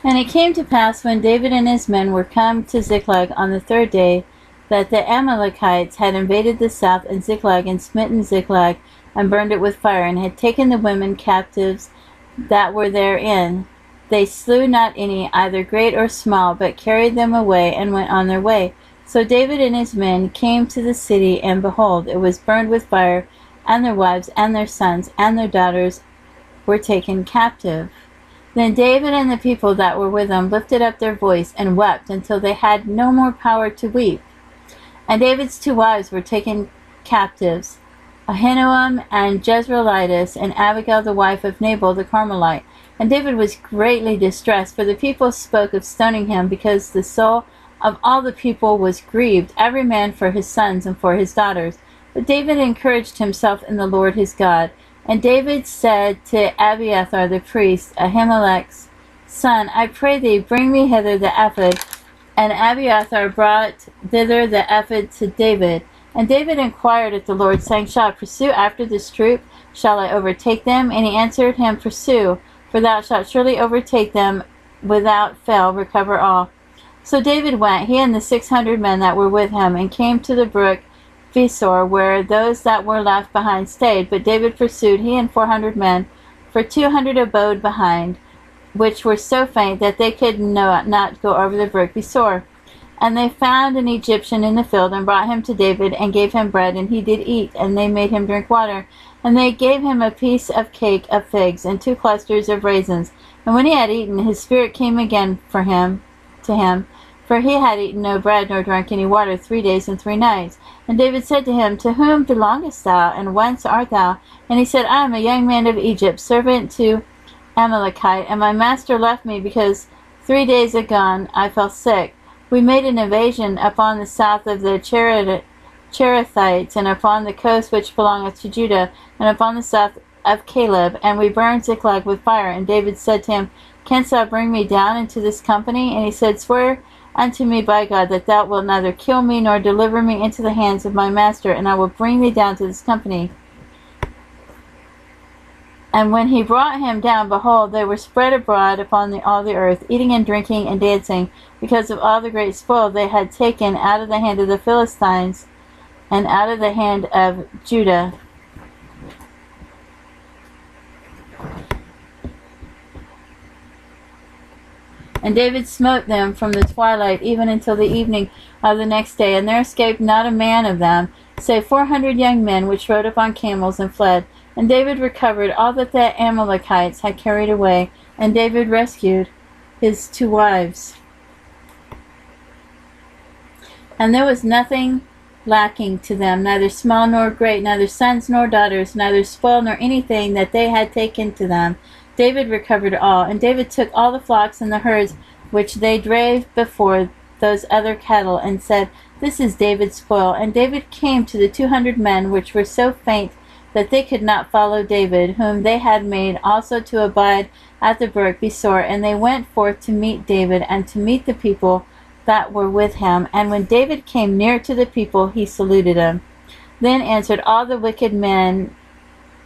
And it came to pass, when David and his men were come to Ziklag on the 3rd day, that the Amalekites had invaded the south and Ziklag, and smitten Ziklag, and burned it with fire, and had taken the women captives that were therein. They slew not any, either great or small, but carried them away, and went on their way. So David and his men came to the city, and behold, it was burned with fire, and their wives, and their sons, and their daughters were taken captive. Then David and the people that were with him lifted up their voice, and wept until they had no more power to weep. And David's 2 wives were taken captives, Ahinoam and Jezreelitis, and Abigail the wife of Nabal the Carmelite. And David was greatly distressed, for the people spoke of stoning him, because the soul of all the people was grieved, every man for his sons and for his daughters. But David encouraged himself in the Lord his God. And David said to Abiathar the priest, Ahimelech's son, I pray thee, bring me hither the ephod. And Abiathar brought thither the ephod to David. And David inquired at the Lord, saying, Shall I pursue after this troop? Shall I overtake them? And he answered him, Pursue, for thou shalt surely overtake them, without fail recover all. So David went, he and the 600 men that were with him, and came to the brook Besor, where those that were left behind stayed. But David pursued, he and 400 men, for 200 abode behind, which were so faint that they could not go over the brook Besor. And they found an Egyptian in the field, and brought him to David, and gave him bread, and he did eat, and they made him drink water. And they gave him a piece of cake of figs, and 2 clusters of raisins. And when he had eaten, his spirit came again to him, for he had eaten no bread, nor drank any water 3 days and 3 nights. And David said to him, To whom belongest thou, and whence art thou? And he said, I am a young man of Egypt, servant to Amalekite, and my master left me, because 3 days agone I fell sick. We made an invasion upon the south of the Cherethites, and upon the coast which belongeth to Judah, and upon the south of Caleb, and we burned Ziklag with fire. And David said to him, Canst thou bring me down into this company? And he said, Swear unto me by God that thou wilt neither kill me nor deliver me into the hands of my master, and I will bring thee down to this company. And when he brought him down, behold, they were spread abroad upon all the earth, eating and drinking and dancing, because of all the great spoil they had taken out of the hand of the Philistines and out of the hand of Judah. And David smote them from the twilight even until the evening of the next day, and there escaped not a man of them, save 400 young men, which rode upon camels and fled. And David recovered all that the Amalekites had carried away, and David rescued his 2 wives. And there was nothing lacking to them, neither small nor great, neither sons nor daughters, neither spoil nor anything that they had taken to them. David recovered all. And David took all the flocks and the herds which they drave before those other cattle, and said, This is David's spoil. And David came to the 200 men which were so faint that they could not follow David, whom they had made also to abide at the brook Besor. And they went forth to meet David, and to meet the people that were with him. And when David came near to the people, he saluted them. Then answered all the wicked men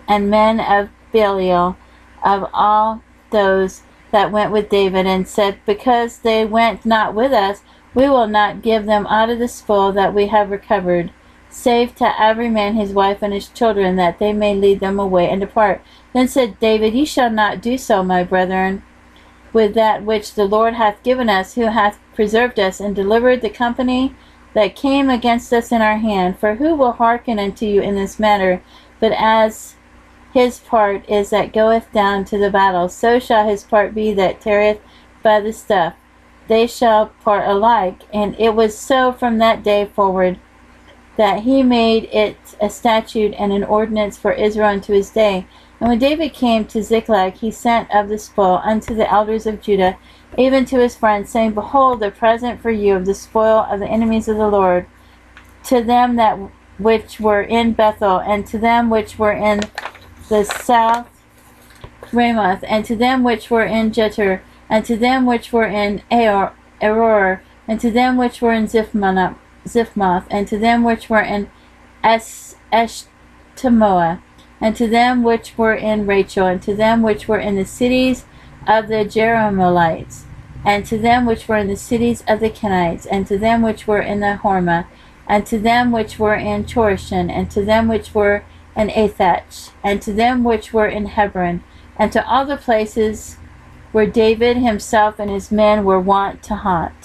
and men of Belial, of all those that went with David, and said, Because they went not with us, we will not give them out of the spoil that we have recovered, save to every man his wife and his children, that they may lead them away and depart. Then said David, Ye shall not do so, my brethren, with that which the Lord hath given us, who hath preserved us, and delivered the company that came against us in our hand. For who will hearken unto you in this matter? But as his part is that goeth down to the battle, so shall his part be that tarrieth by the stuff. They shall part alike. And it was so from that day forward, that he made it a statute and an ordinance for Israel unto his day. And when David came to Ziklag, he sent of the spoil unto the elders of Judah, even to his friends, saying, Behold, the present for you of the spoil of the enemies of the Lord, to them that which were in Bethel, and to them which were in the south Ramoth, and to them which were in Jeter, and to them which were in Aror, and to them which were in Ziphmoth, and to them which were in Eshtemoa, and to them which were in Rachel, and to them which were in the cities of the Jerahmeelites. and to them which were in the cities of the Kenites, and to them which were in the Hormah, and to them which were in Chorazin, and to them which were in Athach, and to them which were in Hebron, and to all the places where David himself and his men were wont to haunt.